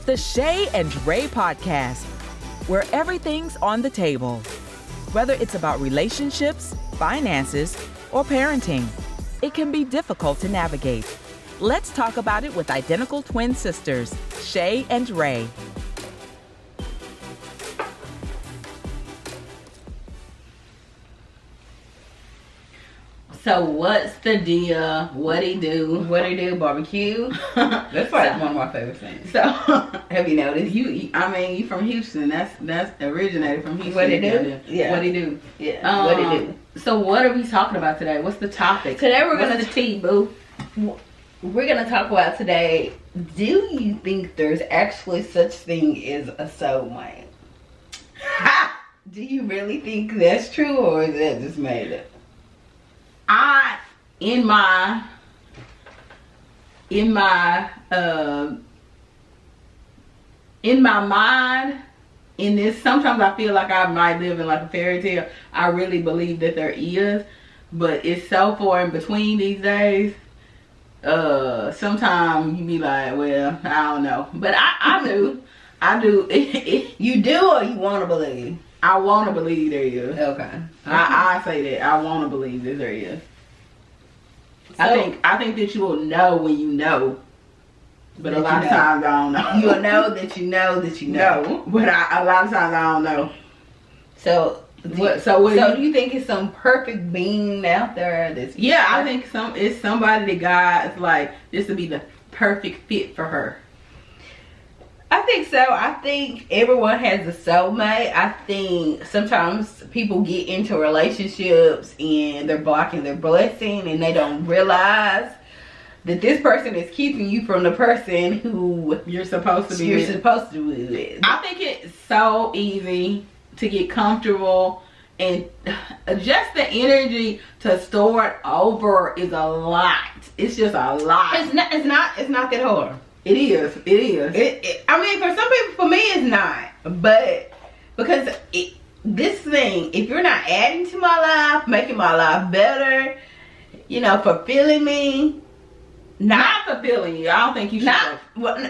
the Shae and Rae podcast, where everything's on the table. Whether it's about relationships, finances, or parenting, it can be difficult to navigate. Let's talk about it with identical twin sisters, Shae and Rae. So what's the deal? What he do? Barbecue. That's like one of my favorite things. So Have you noticed? you from Houston. That's originated from Houston. What he do? Yeah. What he do? Yeah. What he do? So what are we talking about today? What's the topic? Today What's the tea, boo? We're gonna talk about today. Do you think there's actually such thing as a soulmate? Do you really think that's true, or is that just made up? In my mind, in this, sometimes I feel like I might live in like a fairy tale. I really believe that there is, but it's so far in between these days. Sometimes you be like, well, I don't know, but I do. You do, or you want to believe? I want to believe there is. Okay. I say that I want to believe that there is. So, I think that you will know when you know, but a lot of times I don't know. You'll know that you know that you know. No, but a lot of times I don't know. So do you think it's some perfect being out there that's... Yeah, I think it's somebody that God's like, this would be the perfect fit for her. I think so. I think everyone has a soulmate. I think sometimes people get into relationships and they're blocking their blessing and they don't realize that this person is keeping you from the person who you're supposed to be with. I think it's so easy to get comfortable, and just the energy to start over is a lot. It's just a lot. It's not that hard. It is. I mean, for some people, for me, it's not. But because this thing, if you're not adding to my life, making my life better, fulfilling me, not fulfilling you. I don't think you should.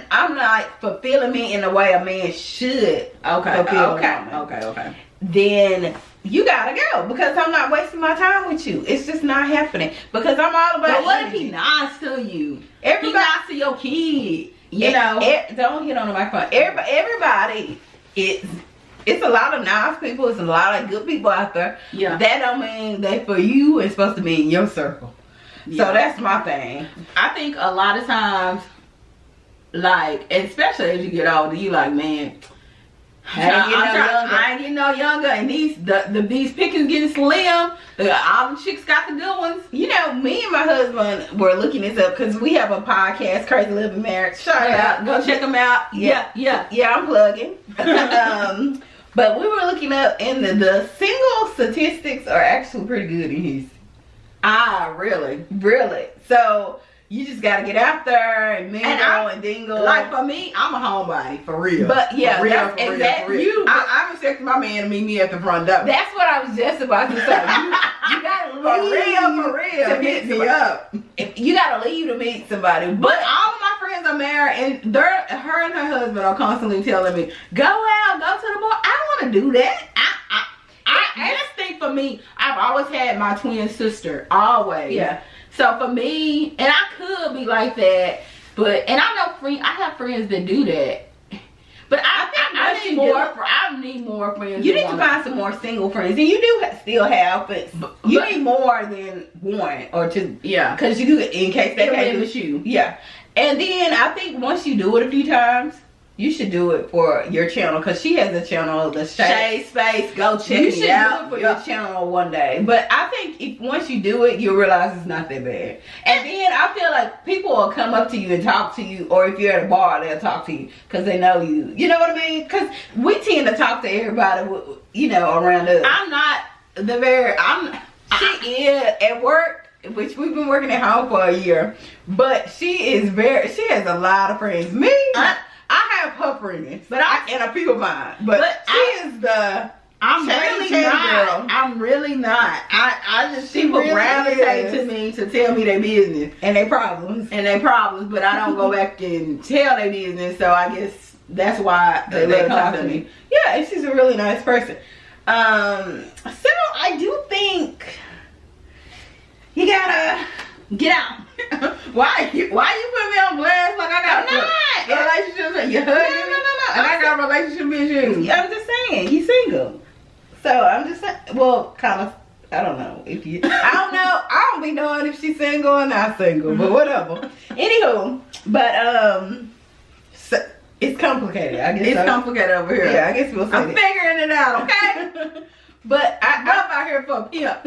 I'm not fulfilling me in the way a man should. Okay. Then you gotta go, because I'm not wasting my time with you. It's just not happening, because I'm all about. But what if he nice to you? He nice to your kid. Don't get on the microphone. Everybody, it's a lot of nice people. It's a lot of good people out there. Yeah. That don't mean that for you it's supposed to be in your circle. Yeah. So that's my thing. I think a lot of times, like, especially as you get older, you like, man, I ain't getting no younger, and these pickings getting slim. All the chicks got the good ones. Me and my husband were looking this up because we have a podcast, Crazy Living Marriage. Shout out, go check them out. Yeah, I'm plugging. But we were looking up, and the single statistics are actually pretty good in Houston. Really. So you just gotta get out there and mingle and dingle. Like, for me, I'm a homebody, for real. But yeah, that's exactly. I'm expecting my man to meet me at the front door. That's what I was just about to say. You gotta leave for real to meet me up. You gotta leave to meet somebody. But all of my friends are married, and her and her husband are constantly telling me, go out, go to the bar. I don't want to do that. I just think, for me, I've always had my twin sister, always. Yeah. So for me, and I could be like that, and I have friends that do that. But I need more friends. You need to find some more single friends, and you do still have, but you need more than one or two. Yeah, because you do it in case they can't do it. You. Yeah, and then I think once you do it a few times, you should do it for your channel, because she has a channel, the Shae Space. Go check it out. You should do it for your channel one day. But I think once you do it, you'll realize it's not that bad. And then I feel like people will come up to you and talk to you, or if you're at a bar, they'll talk to you because they know you. You know what I mean? Because we tend to talk to everybody, around us. She is at work, which we've been working at home for a year, but she has a lot of friends. Me, I have her friends, and a few of mine. But she is the I'm really not. Girl. I'm really not. I just people really gravitate to me to tell me their business and their problems but I don't go back and tell their business. So I guess that's why they love talking to me. Yeah, and she's a really nice person. So I do think you gotta get out. Why you put me on blast like I got a relationship? You heard me? No. And I got a relationship issue. I'm just saying, he's single. So I'm just saying, well, kind of. I don't know if you. I don't know. I don't be knowing if she's single or not single, but whatever. Anywho, but so, it's complicated. I guess it's complicated over here. Yeah, I guess we'll say I'm figuring it out, okay? But I'm out here for a pimp.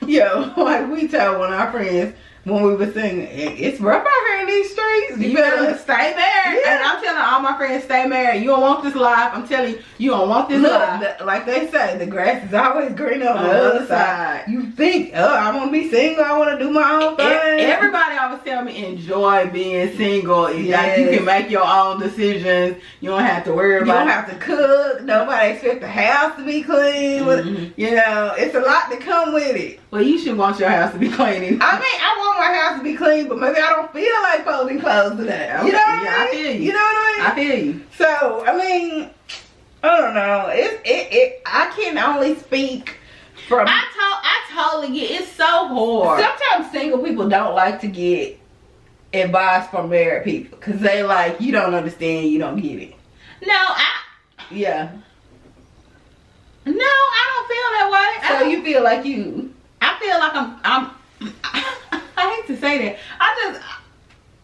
Yo, like we told one of our friends when we were singing, it's rough out here in these streets. You better stay married. Yeah. And I'm telling all my friends, stay married. You don't want this life. I'm telling you, you don't want this life. Like they say, the grass is always greener on the other side. You think, oh, I want to be single. I want to do my own thing. Everybody always tell me enjoy being single. Like you can make your own decisions. You don't have to worry about. You don't have to cook. Nobody expect the house to be clean. Mm-hmm. You know, it's a lot to come with it. Well, you should want your house to be clean. I mean, I want my house to be clean, but maybe I don't feel like folding clothes today. You know what I mean? I feel you. You know what I mean? I feel you. So, I mean, I don't know. I can only speak from. I totally get. It's so hard. Sometimes single people don't like to get advice from married people because they like, you don't understand, you don't get it. Yeah. No, I don't feel that way. So you feel like you. I feel like I'm I hate to say that.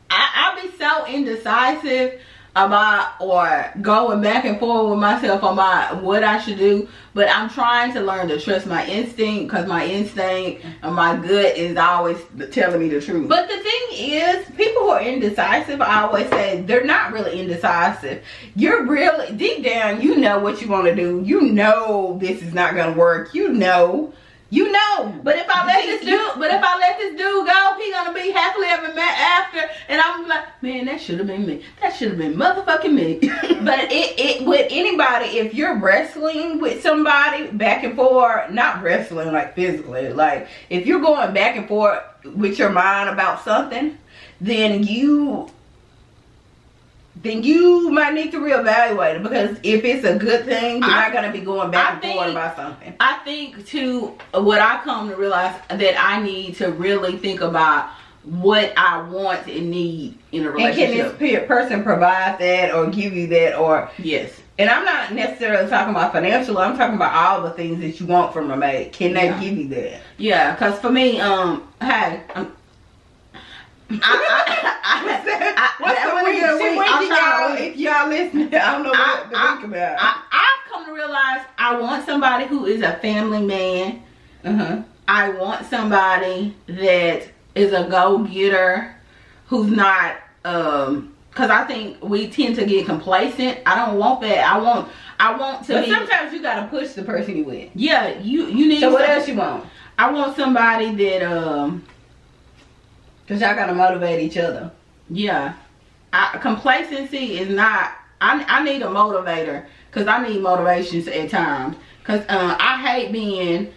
I be so indecisive about or going back and forth with myself about what I should do, but I'm trying to learn to trust my instinct because my instinct and my gut is always telling me the truth. But the thing is, people who are indecisive, I always say they're not really indecisive. You're really deep down, you know what you want to do. You know this is not gonna work. You know. But if I let this dude go, he gonna be happily ever after, and I'm like, man, that should have been me. That should have been motherfucking me. But it with anybody, if you're wrestling with somebody back and forth, not wrestling like physically, like if you're going back and forth with your mind about something, then you might need to reevaluate it, because if it's a good thing, you're not going to be going back and forth about something. I think too, what I come to realize that I need to really think about what I want and need in a relationship. And can this person provide that or give you that? Or yes. And I'm not necessarily talking about financial. I'm talking about all the things that you want from a mate. Can they give you that? Yeah, because for me, If y'all listening, I don't know what to think about. I've come to realize I want somebody who is a family man. I want somebody that is a go-getter, who's not because I think we tend to get complacent. I don't want that. I want to. But sometimes you gotta push the person you with. Yeah, you need. So what else you want? I want somebody that because y'all gotta motivate each other. Yeah. Complacency is not. I need a motivator, because I need motivations at times. Because I hate being,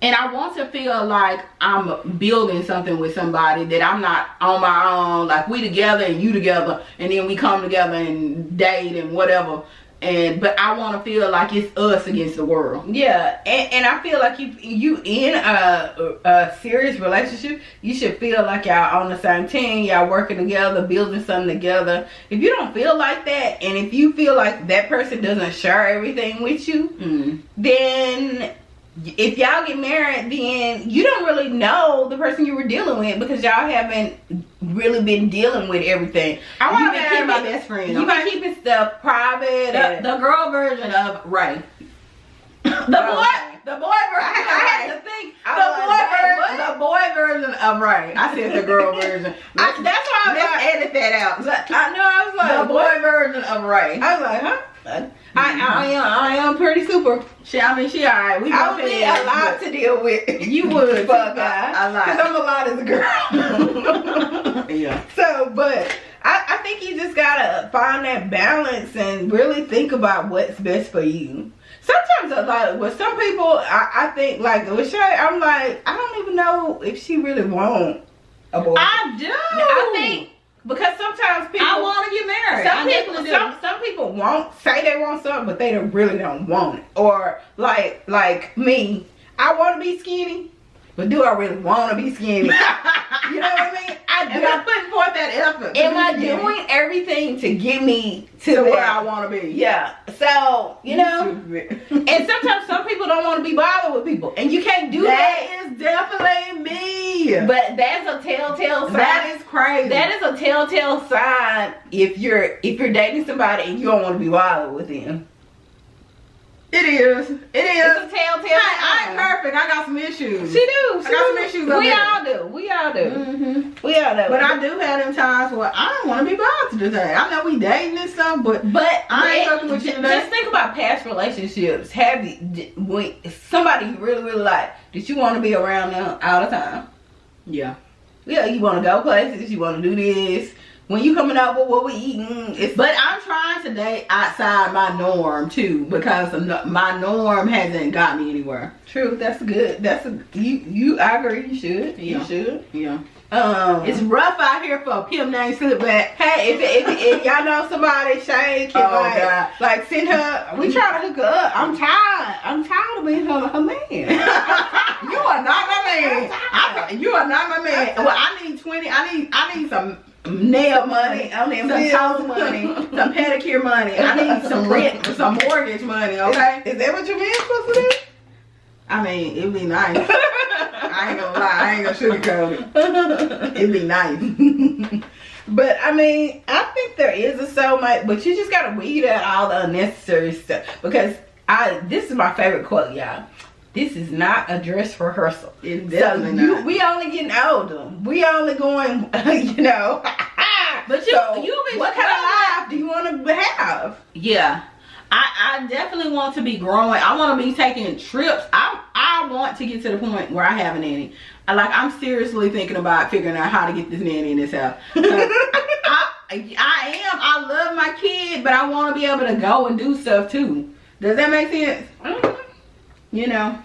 and I want to feel like I'm building something with somebody, that I'm not on my own. Like we together and you together, and then we come together and date and whatever. But I want to feel like it's us against the world. Yeah, and I feel like you in a serious relationship, you should feel like y'all on the same team, y'all working together, building something together. If you don't feel like that, and if you feel like that person doesn't share everything with you, then if y'all get married, then you don't really know the person you were dealing with, because y'all haven't really been dealing with everything. I want to marry my best friend. You've been keeping stuff private. The girl version of Ray. The boy version. I had to think. The boy version of Ray. I said the girl version. That's why I was like, edit that out. I know. I was like, the boy version of Ray. I was like, huh? I am pretty super. She alright. I would be a lot to deal with. You would, fuck guy. Because I'm a lot as a girl. Yeah. So, but I think you just gotta find that balance and really think about what's best for you. Sometimes, like with some people, I think like with Shae, I'm like, I don't even know if she really wants a boy. I do. I think Because sometimes people, I want to get married. Some people say they want something, but they really don't want it. Or like me, I want to be skinny, but do I really want to be skinny? You know what I mean? Am I putting forth that effort? Am I doing everything to get me to where I want to be? Yeah. So, you know, and sometimes some people don't want to be bothered with people, and you can't do that. That is definitely me. But that's a telltale sign. That is crazy. That is a telltale sign if you're dating somebody and you don't want to be bothered with them. It is. It is. It's a telltale sign. I ain't perfect. I got some issues. She do. I got some issues. We all do. We all do. Mm-hmm. We all do. But I do have them times where I don't want to be bothered today. I know we dating and stuff, but I ain't fucking with you today. Just think about past relationships. When somebody you really, really like, did you want to be around them all the time? Yeah. Yeah, you want to go places. You want to do this. When you coming out with what we eating, but I'm trying to date outside my norm too, because my norm hasn't got me anywhere. True, that's good. You. I agree. You should. Yeah. You should. Yeah. It's rough out here for a pimp named Slipback. Hey, if y'all know somebody, Shae can like send her. We try to hook her up. I'm tired of being her man. You are not my man. You are not my man. Well, I need 20. I need some nail money, some toes money, some pedicure money. I need some rent, some mortgage money. Okay, is that what your man's supposed to do? I mean, it'd be nice. I ain't gonna lie. I ain't gonna sugarcoat it. It'd be nice. But I mean, I think there is a soulmate, but you just gotta weed out all the unnecessary stuff. Because this is my favorite quote, y'all. This is not a dress rehearsal. It's definitely not. We only getting older. We only going, you know. But what kind of life do you want to have? Yeah. I definitely want to be growing. I want to be taking trips. I want to get to the point where I have a nanny. I'm seriously thinking about figuring out how to get this nanny in this house. I love my kid, but I want to be able to go and do stuff too. Does that make sense? Mm-hmm. You know,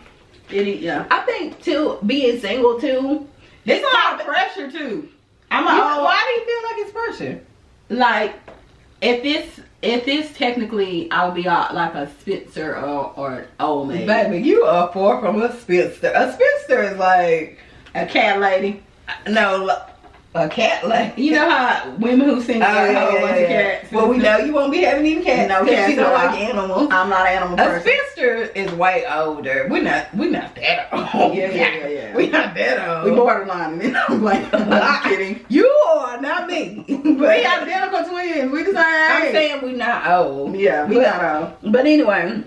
yeah. I think too, being single too, it's a lot of pressure too. Why do you feel like it's pressure? Like, if it's technically, I would be like a spinster or an old maid. Baby, you are far from a spinster. A spinster is like a cat lady. No, a cat lady. You know how women who sing a whole bunch of cats. Well, we know you won't be having any cats. No cats. You don't like animals. I'm not an animal person. A spinster is way older. We're not that old. Yeah. We're not that old. We borderline. And I'm like, I'm kidding. You are, not me. We identical twins. We the same age. I'm saying we're not old. Yeah, we not old. But anyway,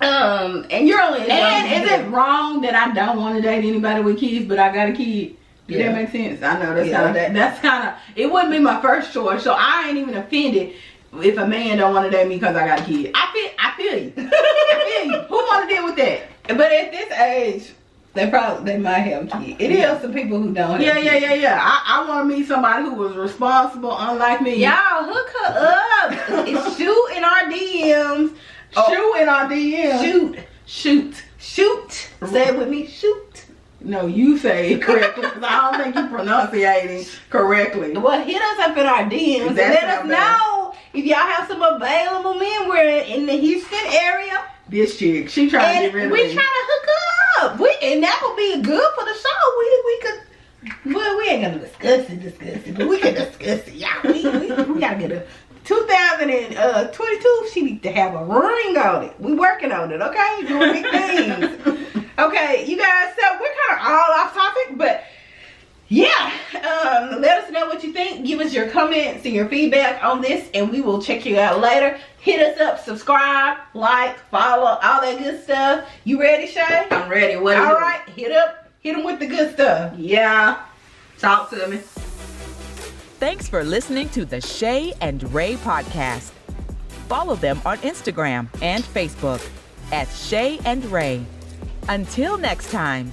and you're only. And is it wrong that I don't want to date anybody with kids, but I got a kid? Does that make sense? I know that's kind of, it wouldn't be my first choice, so I ain't even offended if a man don't want to date me because I got a kid. I feel you. I feel you. Who want to deal with that? But at this age, they might have a kid. It is some people who don't have kids. Yeah. I want to meet somebody who was responsible, unlike me. Y'all hook her up. It's shoot in our DMs. Shoot in our DMs. Shoot. Say it with me. Shoot. No, you say it correctly because I don't think you pronunciating correctly. Well, hit us up in our DMs and let us know if y'all have some available men. We're in the Houston area. This chick, she trying to get rid of me. We trying to hook up. And that would be good for the show. We could. Well, we ain't gonna discuss it, but we can discuss it. Yeah, we gotta get a 2022. She needs to have a ring on it. We working on it. Okay, doing big things. Okay, you guys, so we're kind of all off topic, but yeah, let us know what you think. Give us your comments and your feedback on this, and we will check you out later. Hit us up, subscribe, like, follow, all that good stuff. You ready, Shae? I'm ready. All right, hit them with the good stuff. Yeah, talk to me. Thanks for listening to the Shae and Rae podcast. Follow them on Instagram and Facebook at Shae and Rae. Until next time.